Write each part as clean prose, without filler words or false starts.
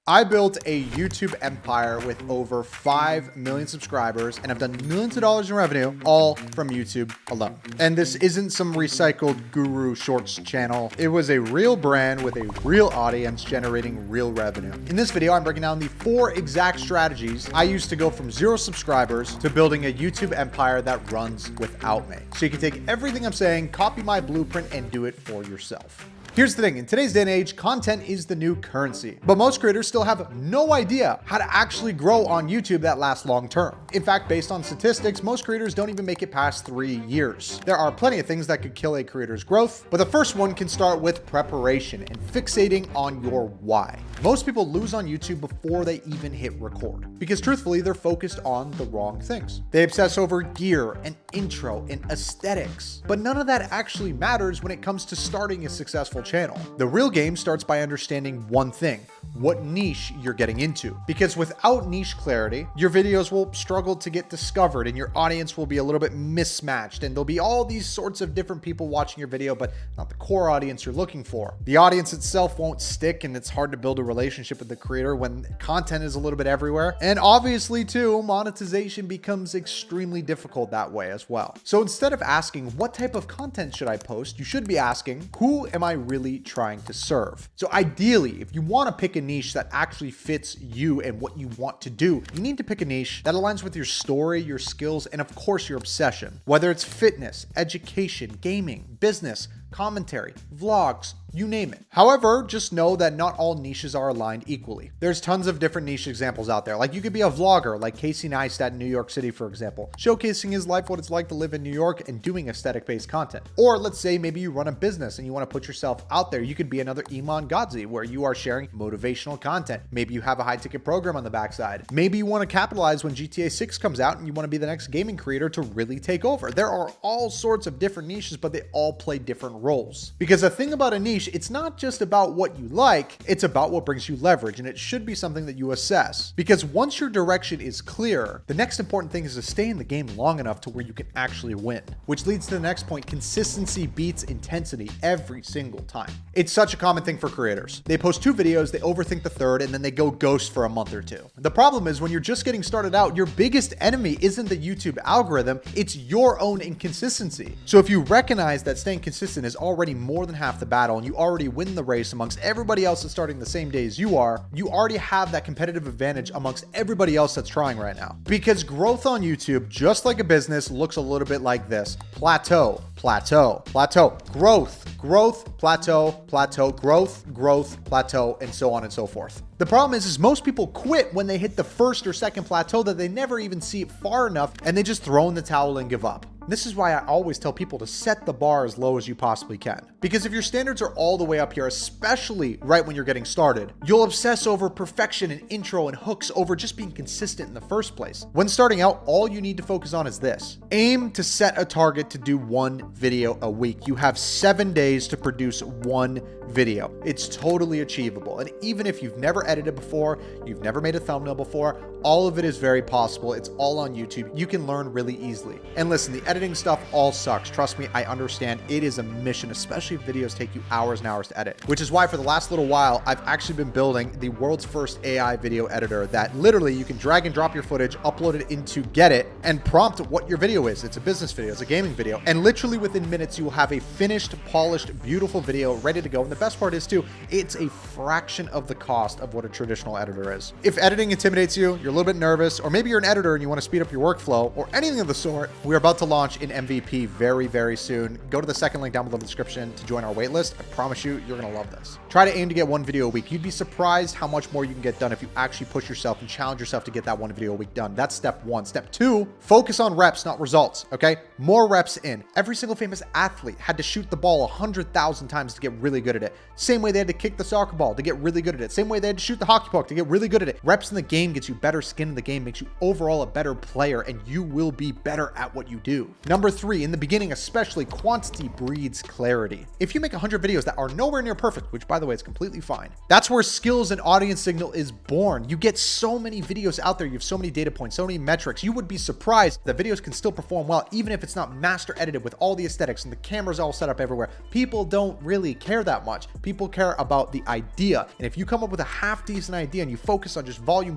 I built a YouTube empire with over 5 million subscribers, and I've done millions of dollars in revenue, all from YouTube alone. And this isn't some recycled guru shorts channel. It was a real brand with a real audience generating real revenue. In this video, I'm breaking down the 4 exact strategies I used to go from 0 subscribers to building a YouTube empire that runs without me. So you can take everything I'm saying, copy my blueprint, and do it for yourself. Here's the thing, in today's day and age, content is the new currency, but most creators still have no idea how to actually grow on YouTube that lasts long term. In fact, based on statistics, most creators don't even make it past 3 years. There are plenty of things that could kill a creator's growth, but the first one can start with preparation and fixating on your why. Most people lose on YouTube before they even hit record, because truthfully, they're focused on the wrong things. They obsess over gear and intro and aesthetics, but none of that actually matters when it comes to starting a successful channel. The real game starts by understanding one thing: what niche you're getting into. Because without niche clarity, your videos will struggle to get discovered and your audience will be a little bit mismatched, and there'll be all these sorts of different people watching your video, but not the core audience you're looking for. The audience itself won't stick, and it's hard to build a relationship with the creator when content is a little bit everywhere. And obviously too, monetization becomes extremely difficult that way as well. So instead of asking what type of content should I post, you should be asking, who am I really trying to serve? So ideally, if you want to pick a niche that actually fits you and what you want to do, you need to pick a niche that aligns with your story, your skills, and of course your obsession. Whether it's fitness, education, gaming, business, commentary, vlogs, you name it. However, just know that not all niches are aligned equally. There's tons of different niche examples out there. Like you could be a vlogger like Casey Neistat in New York City, for example, showcasing his life, what it's like to live in New York, and doing aesthetic-based content. Or let's say maybe you run a business and you want to put yourself out there. You could be another Iman Godzi, where you are sharing motivational content. Maybe you have a high-ticket program on the backside. Maybe you want to capitalize when GTA 6 comes out and you want to be the next gaming creator to really take over. There are all sorts of different niches, but they all play different roles. Because the thing about a niche, it's not just about what you like, it's about what brings you leverage, and it should be something that you assess. Because once your direction is clear, the next important thing is to stay in the game long enough to where you can actually win. Which leads to the next point: consistency beats intensity every single time. It's such a common thing for creators. They post 2 videos, they overthink the third, and then they go ghost for a month or 2. The problem is when you're just getting started out, your biggest enemy isn't the YouTube algorithm, it's your own inconsistency. So if you recognize that staying consistent is already more than half the battle, and you already win the race amongst everybody else that's starting the same day as you are, you already have that competitive advantage amongst everybody else that's trying right now. Because growth on YouTube, just like a business, looks a little bit like this: plateau, plateau, plateau, growth, growth, plateau, plateau, growth, growth, plateau, and so on and so forth. The problem is most people quit when they hit the first or second plateau that they never even see it far enough, and they just throw in the towel and give up. This is why I always tell people to set the bar as low as you possibly can. Because if your standards are all the way up here, especially right when you're getting started, you'll obsess over perfection and intro and hooks over just being consistent in the first place. When starting out, all you need to focus on is this: aim to set a target to do 1 video a week. You have 7 days to produce 1 video. It's totally achievable. And even if you've never edited before, you've never made a thumbnail before, all of it is very possible. It's all on YouTube. You can learn really easily. And listen, the editing stuff all sucks. Trust me, I understand. It is a mission, especially if videos take you hours and hours to edit, which is why for the last little while, I've actually been building the world's first AI video editor that literally you can drag and drop your footage, upload it into Get It, and prompt what your video is. It's a business video, it's a gaming video, and literally within minutes, you will have a finished, polished, beautiful video ready to go. And the best part is too, it's a fraction of the cost of what a traditional editor is. If editing intimidates you, you're a little bit nervous, or maybe you're an editor and you want to speed up your workflow or anything of the sort, we're about to launch an MVP very, very soon. Go to the second link down below in the description to join our waitlist. I promise you, you're going to love this. Try to aim to get 1 video a week. You'd be surprised how much more you can get done if you actually push yourself and challenge yourself to get that 1 video a week done. That's step 1. Step 2, focus on reps, not results, okay? More reps in. Every single famous athlete had to shoot the ball 100,000 times to get really good at it. Same way they had to kick the soccer ball to get really good at it. Same way they had to shoot the hockey puck to get really good at it. Reps in the game gets you better skin in the game, makes you overall a better player, and you will be better at what you do. 2. Number 3, in the beginning especially, quantity breeds clarity. If you make 100 videos that are nowhere near perfect, which by the way is completely fine, that's where skills and audience signal is born. You get so many videos out there, you have so many data points, so many metrics, you would be surprised that videos can still perform well even if it's not master edited with all the aesthetics and the cameras all set up everywhere. People don't really care that much. People care about the idea. And if you come up with a half decent idea and you focus on just volume,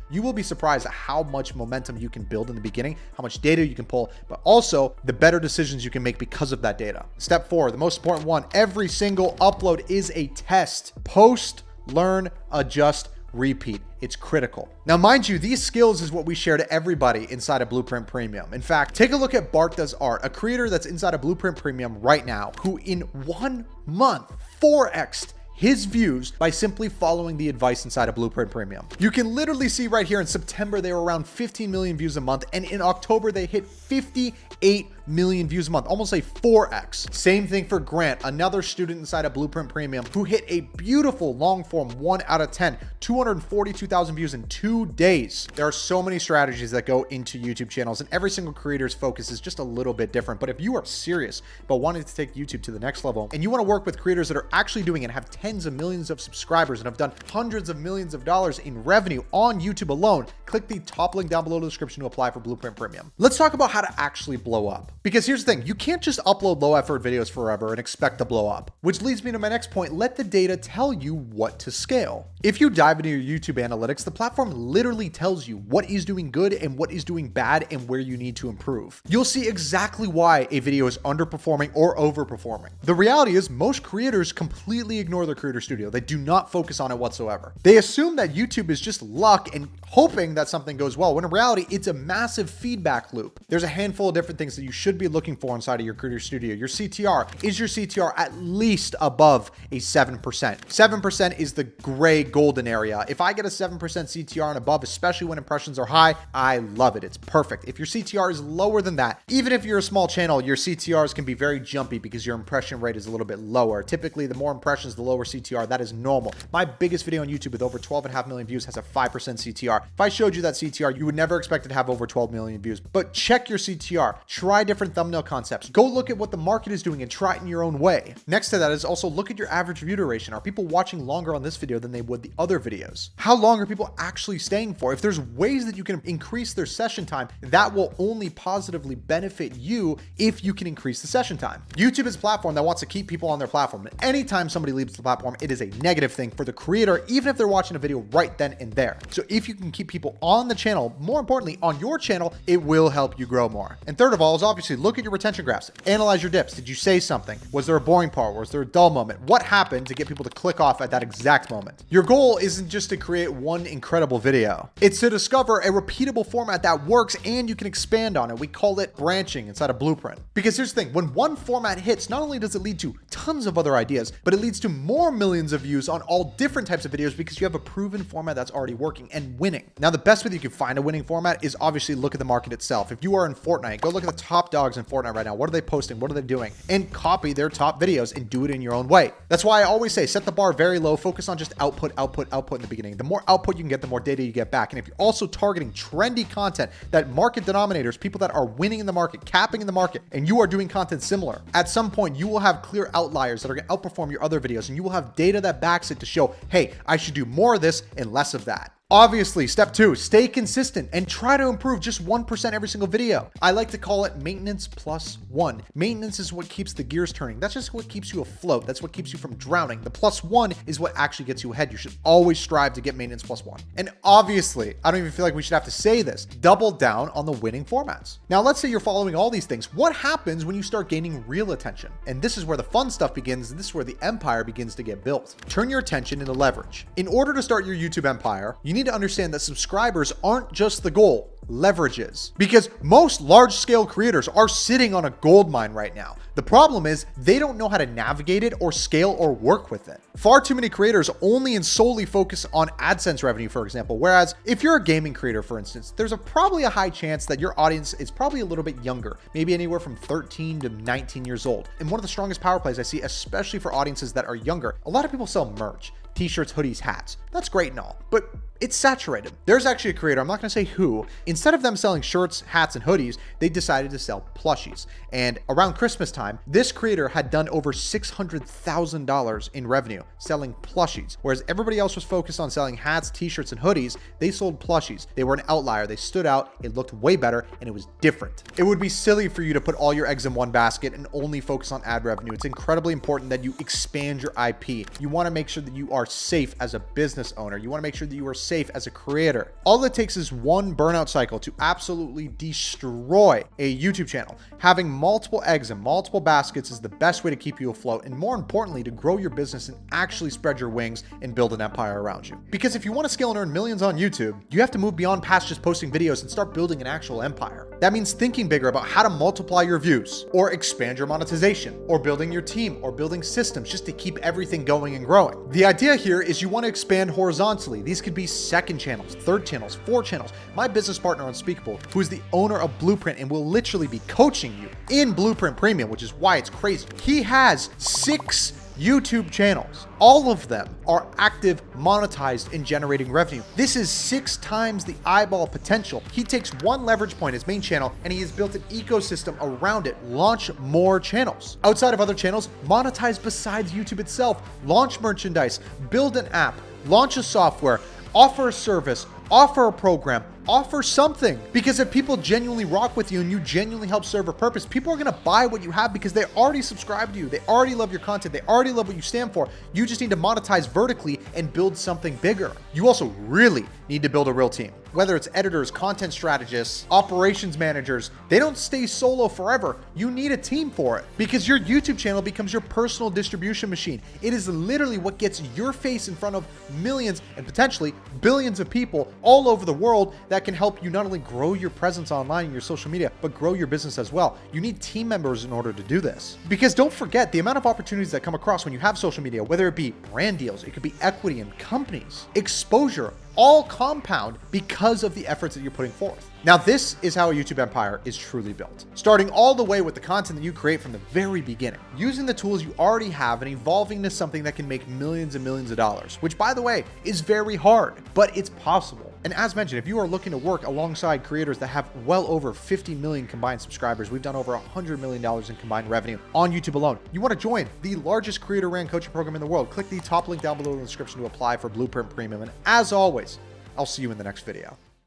you will be surprised at how much momentum you can build in the beginning, how much data you can pull, but also the better decisions you can make because of that data. Step 4, the most important one, every single upload is a test. Post, learn, adjust, repeat. It's critical. Now, mind you, these skills is what we share to everybody inside of Blueprint Premium. In fact, take a look at Bart Does Art, a creator that's inside of Blueprint Premium right now, who in 1 month 4x'd his views by simply following the advice inside of Blueprint Premium. You can literally see right here in September, they were around 15 million views a month. And in October, they hit 58 million views a month, almost a 4x. Same thing for Grant, another student inside of Blueprint Premium who hit a beautiful long form 1 out of 10, 242,000 views in 2 days. There are so many strategies that go into YouTube channels and every single creator's focus is just a little bit different. But if you are serious about wanting to take YouTube to the next level and you want to work with creators that are actually doing it, have tens of millions of subscribers and have done hundreds of millions of dollars in revenue on YouTube alone, click the top link down below in the description to apply for Blueprint Premium. Let's talk about how to actually blow up. Because here's the thing, you can't just upload low effort videos forever and expect to blow up. Which leads me to my next point, let the data tell you what to scale. If you dive into your YouTube analytics, the platform literally tells you what is doing good and what is doing bad and where you need to improve. You'll see exactly why a video is underperforming or overperforming. The reality is most creators completely ignore their creator studio. They do not focus on it whatsoever. They assume that YouTube is just luck and hoping that something goes well, when in reality, it's a massive feedback loop. There's a handful of different things that you should be looking for inside of your creator studio. Your CTR, is your CTR at least above a 7%? 7% is the gray golden area. If I get a 7% CTR and above, especially when impressions are high, I love it. It's perfect. If your CTR is lower than that, even if you're a small channel, your CTRs can be very jumpy because your impression rate is a little bit lower. Typically, the more impressions, the lower CTR. That is normal. My biggest video on YouTube with over 12.5 million views has a 5% CTR. If I showed you that CTR, you would never expect it to have over 12 million views. But check your CTR. Try different thumbnail concepts. Go look at what the market is doing and try it in your own way. Next to that is also look at your average view duration. Are people watching longer on this video than they would the other videos? How long are people actually staying for? If there's ways that you can increase their session time, that will only positively benefit you if you can increase the session time. YouTube is a platform that wants to keep people on their platform. And anytime somebody leaves the platform, it is a negative thing for the creator, even if they're watching a video right then and there. So if you can keep people on the channel, more importantly, on your channel, it will help you grow more. And third of all is obviously look at your retention graphs. Analyze your dips. Did you say something? Was there a boring part? Was there a dull moment? What happened to get people to click off at that exact moment? Your goal isn't just to create one incredible video. It's to discover a repeatable format that works and you can expand on it. We call it branching inside of Blueprint. Because here's the thing, when one format hits, not only does it lead to tons of other ideas, but it leads to more millions of views on all different types of videos because you have a proven format that's already working and winning. Now, the best way that you can find a winning format is obviously look at the market itself. If you are in Fortnite, go look at the top dogs in Fortnite right now. What are they posting? What are they doing? And copy their top videos and do it in your own way. That's why I always say, set the bar very low, focus on just output in the beginning. The more output you can get, the more data you get back. And if you're also targeting trendy content, that market denominators, people that are winning in the market, capping in the market, and you are doing content similar, at some point you will have clear outliers that are going to outperform your other videos, and you will have data that backs it to show, hey, I should do more of this and less of that. Obviously, step 2, stay consistent and try to improve just 1% every single video. I like to call it maintenance plus 1. Maintenance is what keeps the gears turning. That's just what keeps you afloat. That's what keeps you from drowning. The plus 1 is what actually gets you ahead. You should always strive to get maintenance plus 1. And obviously, I don't even feel like we should have to say this, double down on the winning formats. Now, let's say you're following all these things. What happens when you start gaining real attention? And this is where the fun stuff begins. And this is where the empire begins to get built. Turn your attention into leverage. In order to start your YouTube empire, you need to understand that subscribers aren't just the goal, leverage is. Because most large-scale creators are sitting on a gold mine right now. The problem is they don't know how to navigate it or scale or work with it. Far too many creators only and solely focus on AdSense revenue, for example. Whereas if you're a gaming creator, for instance, there's probably a high chance that your audience is probably a little bit younger, maybe anywhere from 13 to 19 years old. And one of the strongest power plays I see, especially for audiences that are younger, a lot of people sell merch. T-shirts, hoodies, hats. That's great and all. But it's saturated. There's actually a creator, I'm not going to say who, instead of them selling shirts, hats, and hoodies, they decided to sell plushies. And around Christmas time, this creator had done over $600,000 in revenue selling plushies. Whereas everybody else was focused on selling hats, t-shirts, and hoodies, they sold plushies. They were an outlier. They stood out. It looked way better, and it was different. It would be silly for you to put all your eggs in one basket and only focus on ad revenue. It's incredibly important that you expand your IP. You want to make sure that you are safe as a business owner. You want to make sure that you are safe as a creator. All it takes is one burnout cycle to absolutely destroy a YouTube channel. Having multiple eggs in multiple baskets is the best way to keep you afloat, and more importantly, to grow your business and actually spread your wings and build an empire around you. Because if you want to scale and earn millions on YouTube, you have to move beyond past just posting videos and start building an actual empire. That means thinking bigger about how to multiply your views, or expand your monetization, or building your team, or building systems just to keep everything going and growing. The idea here is you want to expand horizontally. These could be second channels, third channels, fourth channels. My business partner Unspeakable, who is the owner of Blueprint and will literally be coaching you in Blueprint Premium, which is why it's crazy. He has 6 YouTube channels. All of them are active, monetized, and generating revenue. This is 6 times the eyeball potential. He takes one leverage point, his main channel, and he has built an ecosystem around it. Launch more channels. Outside of other channels, monetize besides YouTube itself. Launch merchandise, build an app, launch a software, offer a service, offer a program, offer something. Because if people genuinely rock with you and you genuinely help serve a purpose, people are going to buy what you have because they already subscribe to you. They already love your content. They already love what you stand for. You just need to monetize vertically and build something bigger. You also really need to build a real team. Whether it's editors, content strategists, operations managers, they don't stay solo forever. You need a team for it because your YouTube channel becomes your personal distribution machine. It is literally what gets your face in front of millions and potentially billions of people all over the world that can help you not only grow your presence online and your social media, but grow your business as well. You need team members in order to do this. Because don't forget the amount of opportunities that come across when you have social media, whether it be brand deals, it could be equity in companies, exposure, all compound because of the efforts that you're putting forth. Now, this is how a YouTube empire is truly built. Starting all the way with the content that you create from the very beginning, using the tools you already have and evolving to something that can make millions and millions of dollars, which by the way, is very hard, but it's possible. And as mentioned, if you are looking to work alongside creators that have well over 50 million combined subscribers, we've done over $100 million in combined revenue on YouTube alone. You want to join the largest creator ran coaching program in the world. Click the top link down below in the description to apply for Blueprint Premium. And as always, I'll see you in the next video.